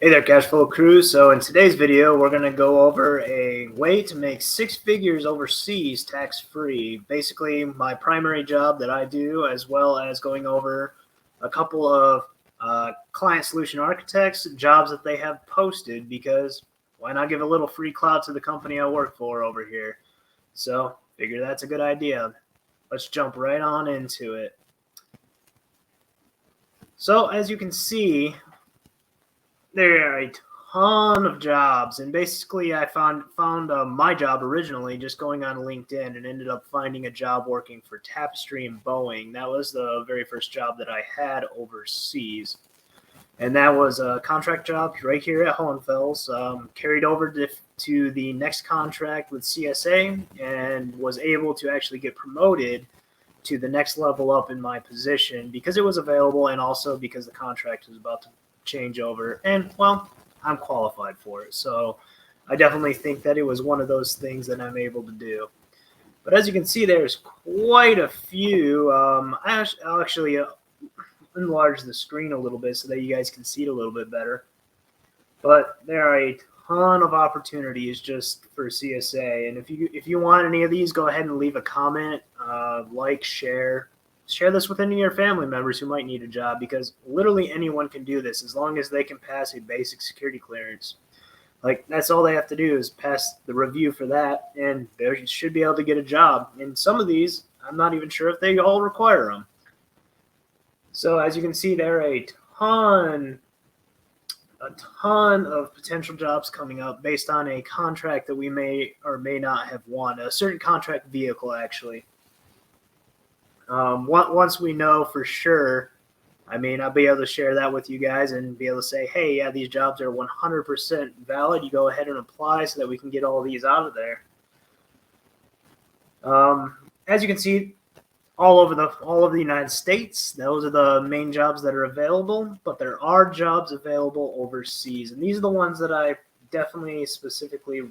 Hey there, Cashflow crew. So in today's video, we're going to go over a way to make six figures overseas tax-free. Basically, my primary job that I do, as well as going over a couple of client solution architects jobs that they have posted, because why not give a little free clout to the company I work for over here? So figure that's a good idea. Let's jump right on into it. So as you can see, there are a ton of jobs, and basically I found my job originally just going on LinkedIn, and ended up finding a job working for Tapestry and Boeing. That was the very first job that I had overseas, and that was a contract job right here at Hohenfels. Carried over to the next contract with CSA, and was able to actually get promoted to the next level up in my position because it was available, and also because the contract was about to change over, and well, I'm qualified for it, so I definitely think that it was one of those things that I'm able to do. But as you can see, there's quite a few. I'll actually enlarge the screen a little bit so that you guys can see it a little bit better. But there are a ton of opportunities just for CSA, and if you want any of these, go ahead and leave a comment, like, share this with any of your family members who might need a job, because literally anyone can do this as long as they can pass a basic security clearance. Like, that's all they have to do is pass the review for that, and they should be able to get a job. And some of these, I'm not even sure if they all require them. So as you can see, there are a ton of potential jobs coming up based on a contract that we may or may not have won, a certain contract vehicle actually. Once we know for sure, I mean, I'll be able to share that with you guys and be able to say, hey, yeah, these jobs are 100% valid. You go ahead and apply so that we can get all these out of there. As you can see, all over the United States, those are the main jobs that are available, but there are jobs available overseas, and these are the ones that I definitely specifically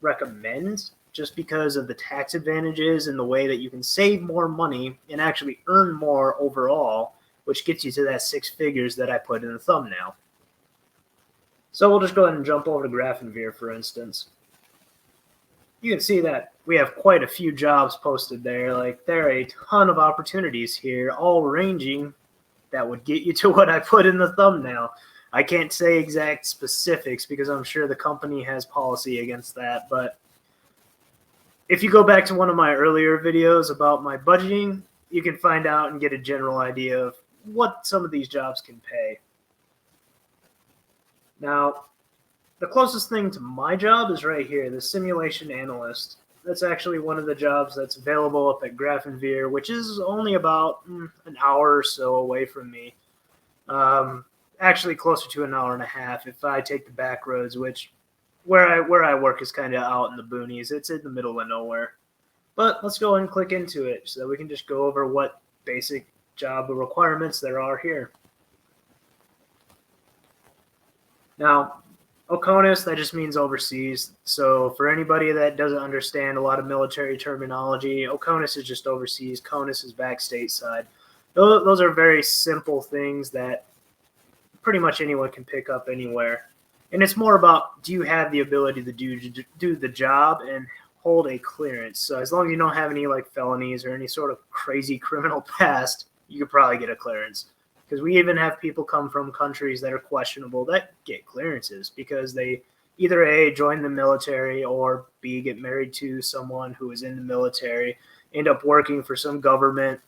recommend, just because of the tax advantages and the way that you can save more money and actually earn more overall, which gets you to that six figures that I put in the thumbnail. So we'll just go ahead and jump over to Grafenwehr, for instance. You can see that we have quite a few jobs posted there. Like, there are a ton of opportunities here, all ranging that would get you to what I put in the thumbnail. I can't say exact specifics because I'm sure the company has policy against that, but if you go back to one of my earlier videos about my budgeting, you can find out and get a general idea of what some of these jobs can pay. Now, the closest thing to my job is right here, the simulation analyst. That's actually one of the jobs that's available up at Grafenwehr, which is only about an hour or so away from me. Actually closer to an hour and a half if I take the back roads, which where I work is kind of out in the boonies. It's in the middle of nowhere. But let's go ahead and click into it so that we can just go over what basic job requirements there are here. Now, OCONUS, that just means overseas. So for anybody that doesn't understand a lot of military terminology, OCONUS is just overseas. CONUS is back stateside. Those are very simple things that pretty much anyone can pick up anywhere. And it's more about, do you have the ability to do the job and hold a clearance? So as long as you don't have any like felonies or any sort of crazy criminal past, you could probably get a clearance. Because we even have people come from countries that are questionable that get clearances because they either A, join the military, or B, get married to someone who is in the military, end up working for some government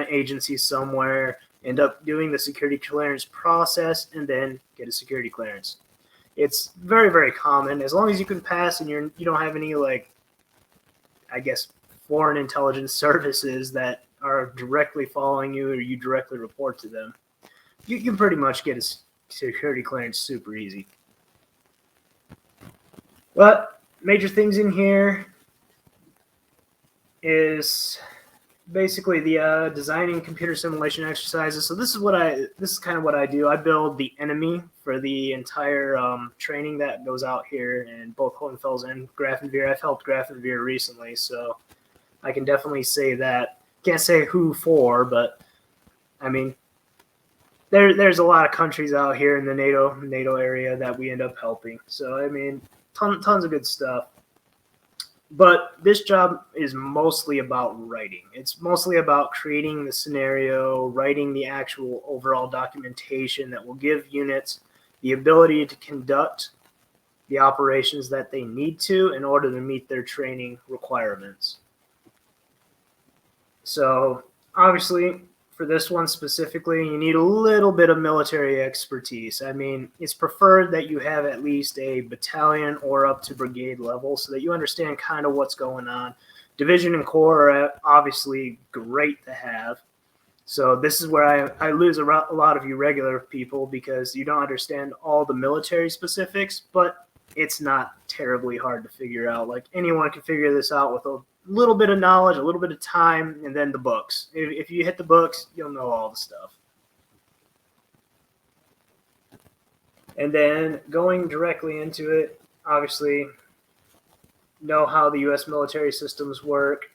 agency somewhere, end up doing the security clearance process, and then get a security clearance. It's very, very common. As long as you can pass and you don't have any, like, I guess, foreign intelligence services that are directly following you or you directly report to them, you can pretty much get a security clearance super easy. But major things in here is basically the designing computer simulation exercises. So this is kind of what I do. I build the enemy for the entire training that goes out here in both Hohenfels and Grafenwehr. I've helped Grafenwehr recently, so I can definitely say that. Can't say who for, but I mean, there's a lot of countries out here in the NATO area that we end up helping. So I mean, tons of good stuff. But this job is mostly about writing. It's mostly about creating the scenario, writing the actual overall documentation that will give units the ability to conduct the operations that they need to in order to meet their training requirements. So obviously, for this one specifically, you need a little bit of military expertise. I mean, it's preferred that you have at least a battalion or up to brigade level so that you understand kind of what's going on. Division and corps are obviously great to have. So this is where I lose a lot of you regular people because you don't understand all the military specifics, but it's not terribly hard to figure out. Like anyone can figure this out with a little bit of knowledge, a little bit of time, and then the books. If you hit the books, you'll know all the stuff. And then going directly into it, obviously, know how the U.S. military systems work.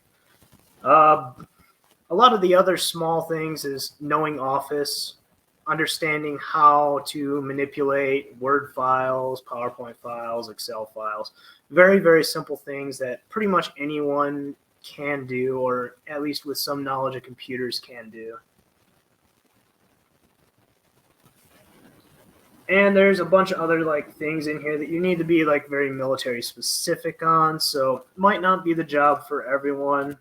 A lot of the other small things is knowing Office, understanding how to manipulate Word files, PowerPoint files, Excel files. Very, very simple things that pretty much anyone can do, or at least with some knowledge of computers can do. And there's a bunch of other like things in here that you need to be like very military specific on. So might not be the job for everyone,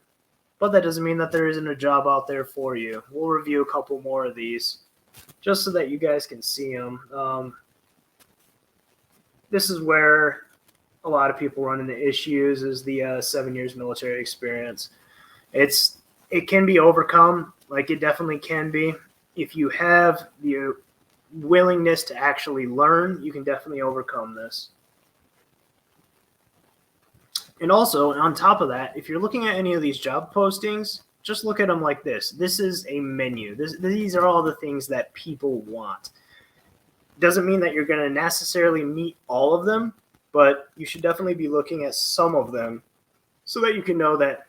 but that doesn't mean that there isn't a job out there for you. We'll review a couple more of these just so that you guys can see them. This is where a lot of people run into issues is the 7 years military experience. It can be overcome, like it definitely can be. If you have the willingness to actually learn, you can definitely overcome this. And also, on top of that, if you're looking at any of these job postings, just look at them like this. This is a menu. These are all the things that people want. Doesn't mean that you're going to necessarily meet all of them, but you should definitely be looking at some of them so that you can know that,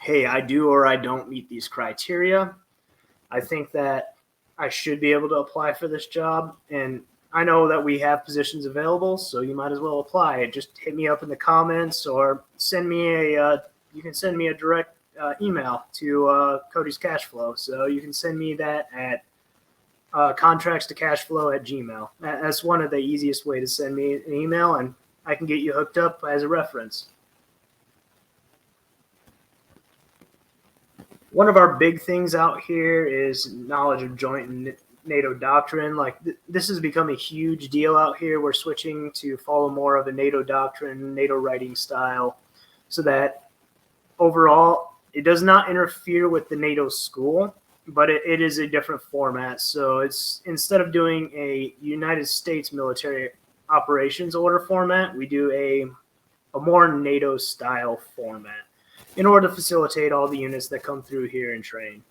hey, I do or I don't meet these criteria. I think that I should be able to apply for this job, and I know that we have positions available, so you might as well apply. Just hit me up in the comments or send me you can send me a direct email to Cody's Cash Flow. So you can send me that at contracts2cashflow@gmail. That's one of the easiest way to send me an email, and I can get you hooked up as a reference. One of our big things out here is knowledge of joint and NATO doctrine. Like this has become a huge deal out here. We're switching to follow more of a NATO doctrine, NATO writing style, so that overall it does not interfere with the NATO school, but it is a different format. So it's instead of doing a United States military operations order format, we do a more NATO style format in order to facilitate all the units that come through here and train.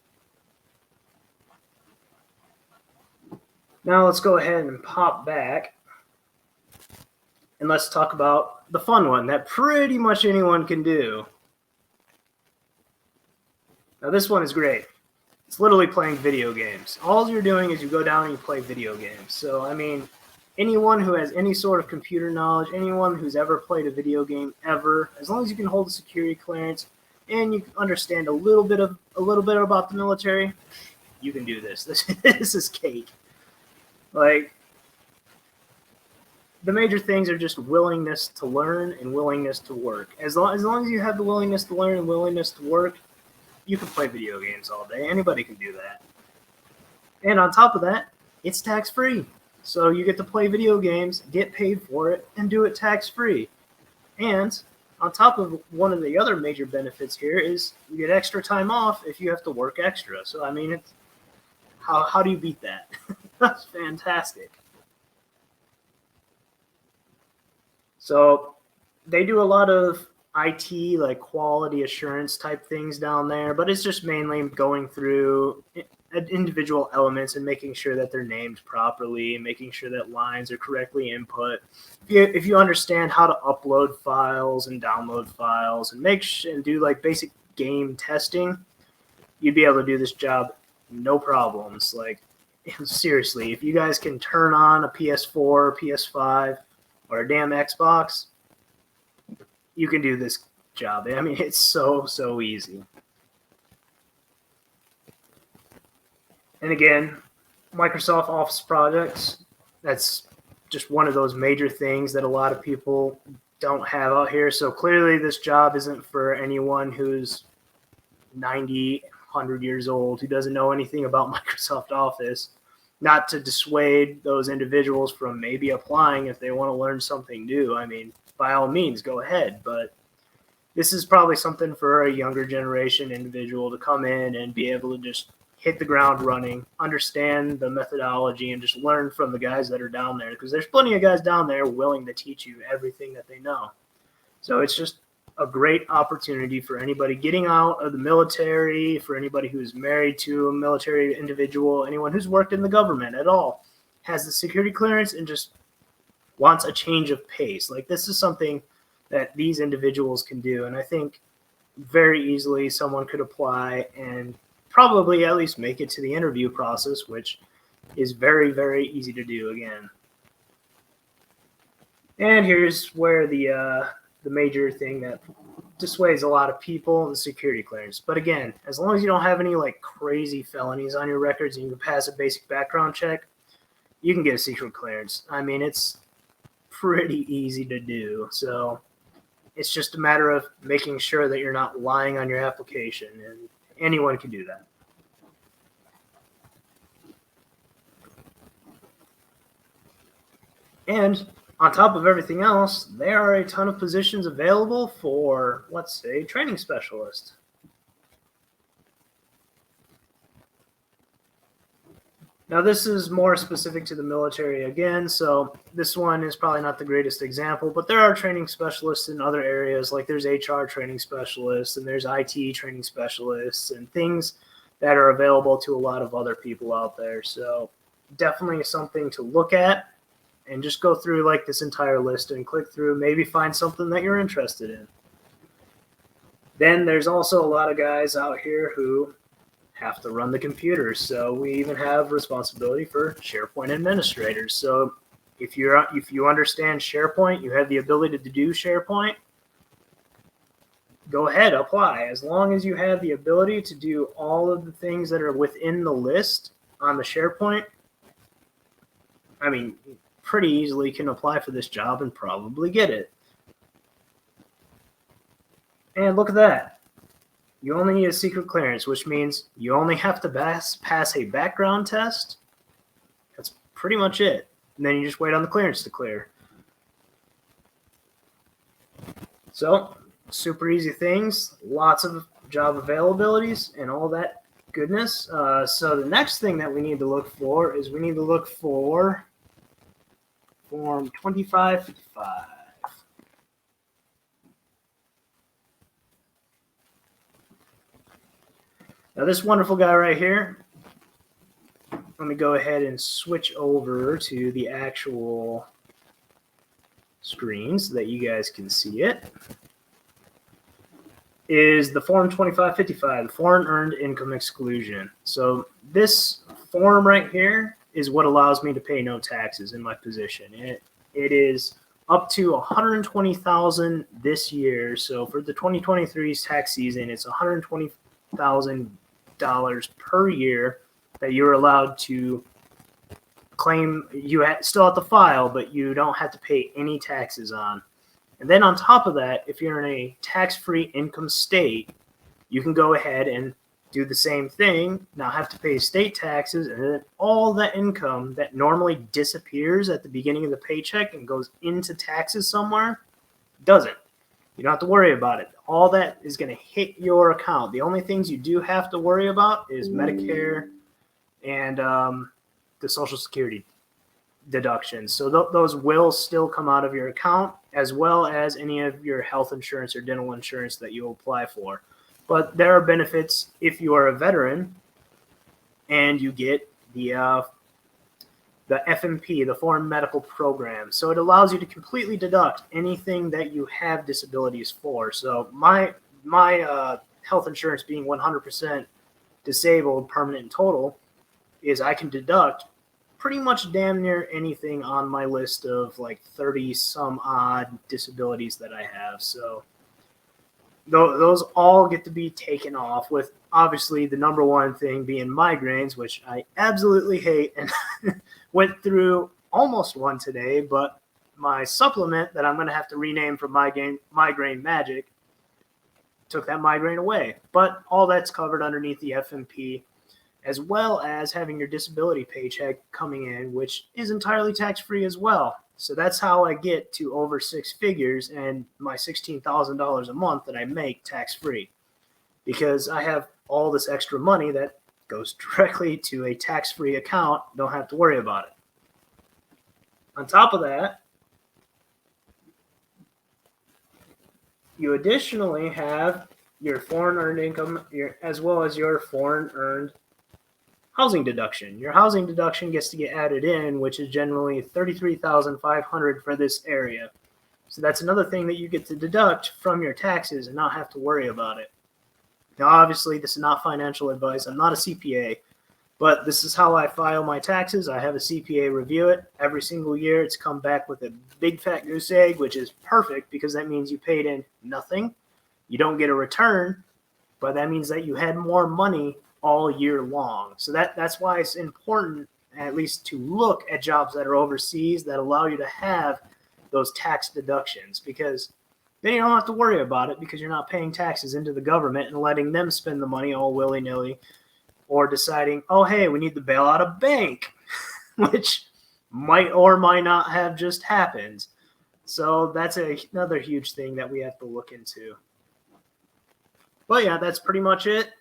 Now let's go ahead and pop back and let's talk about the fun one that pretty much anyone can do. Now this one is great. It's literally playing video games. All you're doing is you go down and you play video games. So, I mean, anyone who has any sort of computer knowledge, anyone who's ever played a video game ever, as long as you can hold a security clearance and you understand a little bit about the military, you can do this. This is cake. Like, the major things are just willingness to learn and willingness to work. As long as you have the willingness to learn and willingness to work, you can play video games all day. Anybody can do that. And on top of that, it's tax-free. So you get to play video games, get paid for it, and do it tax-free. And on top of one of the other major benefits here is you get extra time off if you have to work extra. So, I mean, how do you beat that? That's fantastic. So they do a lot of IT, like quality assurance type things down there, but it's just mainly going through individual elements and making sure that they're named properly, making sure that lines are correctly input. If you understand how to upload files and download files and do like basic game testing, you'd be able to do this job no problems. Like seriously, if you guys can turn on a PS4, PS5, or a damn Xbox, you can do this job. I mean, it's so easy. And again, Microsoft Office projects, that's just one of those major things that a lot of people don't have out here. So clearly this job isn't for anyone who's 90, 100 years old, who doesn't know anything about Microsoft Office. Not to dissuade those individuals from maybe applying if they want to learn something new. I mean, by all means, go ahead. But this is probably something for a younger generation individual to come in and be able to just hit the ground running, understand the methodology, and just learn from the guys that are down there. Because there's plenty of guys down there willing to teach you everything that they know. So it's just a great opportunity for anybody getting out of the military, for anybody who's married to a military individual, anyone who's worked in the government at all, has the security clearance and just wants a change of pace. Like, this is something that these individuals can do. And I think very easily someone could apply and probably at least make it to the interview process, which is very easy to do again. And here's where the major thing that dissuades a lot of people, the security clearance. But again, as long as you don't have any like crazy felonies on your records and you can pass a basic background check, you can get a secret clearance. I mean, it's pretty easy to do. So it's just a matter of making sure that you're not lying on your application, and anyone can do that. And on top of everything else, there are a ton of positions available for, let's say, training specialist. Now, this is more specific to the military again, so this one is probably not the greatest example, but there are training specialists in other areas, like there's HR training specialists and there's IT training specialists and things that are available to a lot of other people out there. So definitely something to look at, and just go through like this entire list and click through, maybe find something that you're interested in. Then there's also a lot of guys out here who have to run the computers. So we even have responsibility for SharePoint administrators. So if you understand SharePoint, you have the ability to do SharePoint, go ahead, apply. As long as you have the ability to do all of the things that are within the list on the SharePoint, I mean, pretty easily can apply for this job and probably get it. And look at that. You only need a secret clearance, which means you only have to pass a background test. That's pretty much it. And then you just wait on the clearance to clear. So, super easy things, lots of job availabilities and all that goodness. So the next thing that we need to look for is we need to look for Form 2555. Now this wonderful guy right here, let me go ahead and switch over to the actual screen so that you guys can see it, is the Form 2555, the Foreign Earned Income Exclusion. So this form right here is what allows me to pay no taxes in my position. It is up to $120,000 this year. So for the 2023 tax season, it's $120,000 per year that you're allowed to claim. You still have to file, but you don't have to pay any taxes on. And then on top of that, if you're in a tax-free income state, you can go ahead and do the same thing, not have to pay state taxes, and then all that income that normally disappears at the beginning of the paycheck and goes into taxes somewhere, doesn't. You don't have to worry about it. All that is going to hit your account. The only things you do have to worry about is Medicare and the Social Security deductions. So those will still come out of your account, as well as any of your health insurance or dental insurance that you apply for. But there are benefits if you are a veteran and you get the FMP, the Foreign Medical Program. So it allows you to completely deduct anything that you have disabilities for. So my health insurance being 100% disabled, permanent and total, is I can deduct pretty much damn near anything on my list of like 30 some odd disabilities that I have. So those all get to be taken off, with obviously the number one thing being migraines, which I absolutely hate and went through almost one today, but my supplement that I'm going to have to rename from Migraine Magic took that migraine away. But all that's covered underneath the FMP, as well as having your disability paycheck coming in, which is entirely tax-free as well. So that's how I get to over six figures and my $16,000 a month that I make tax-free, because I have all this extra money that goes directly to a tax-free account. Don't have to worry about it. On top of that, you additionally have your foreign earned income, as well as your foreign earned housing deduction. Your housing deduction gets to get added in, which is generally $33,500 for this area. So that's another thing that you get to deduct from your taxes and not have to worry about it. Now, obviously, this is not financial advice. I'm not a CPA, but this is how I file my taxes. I have a CPA review it every single year. It's come back with a big fat goose egg, which is perfect because that means you paid in nothing. You don't get a return, but that means that you had more money all year long. So that's why it's important, at least, to look at jobs that are overseas that allow you to have those tax deductions, because then you don't have to worry about it, because you're not paying taxes into the government and letting them spend the money all willy-nilly, or deciding, oh, hey, we need to bail out a bank, which might or might not have just happened. So that's another huge thing that we have to look into. But yeah, that's pretty much it.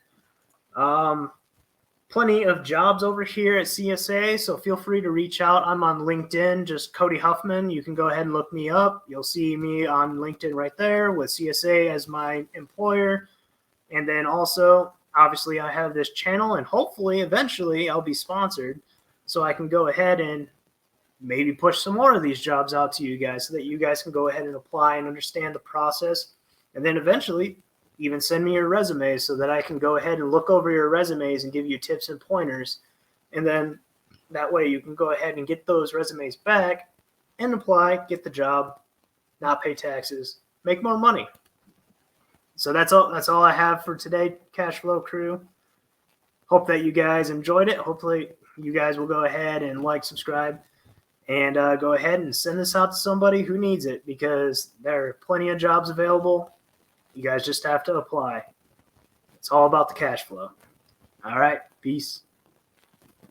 Plenty of jobs over here at CSA, so feel free to reach out. I'm on LinkedIn, just Cody Huffman. You can go ahead and look me up. You'll see me on LinkedIn right there with CSA as my employer. And then also, obviously, I have this channel, and hopefully, eventually, I'll be sponsored, so I can go ahead and maybe push some more of these jobs out to you guys, so that you guys can go ahead and apply and understand the process. And then eventually, even send me your resumes so that I can go ahead and look over your resumes and give you tips and pointers. And then that way you can go ahead and get those resumes back and apply, get the job, not pay taxes, make more money. So that's all I have for today, Cash Flow Crew. Hope that you guys enjoyed it. Hopefully you guys will go ahead and like, subscribe, and go ahead and send this out to somebody who needs it, because there are plenty of jobs available. You guys just have to apply. It's all about the cash flow. All right. Peace.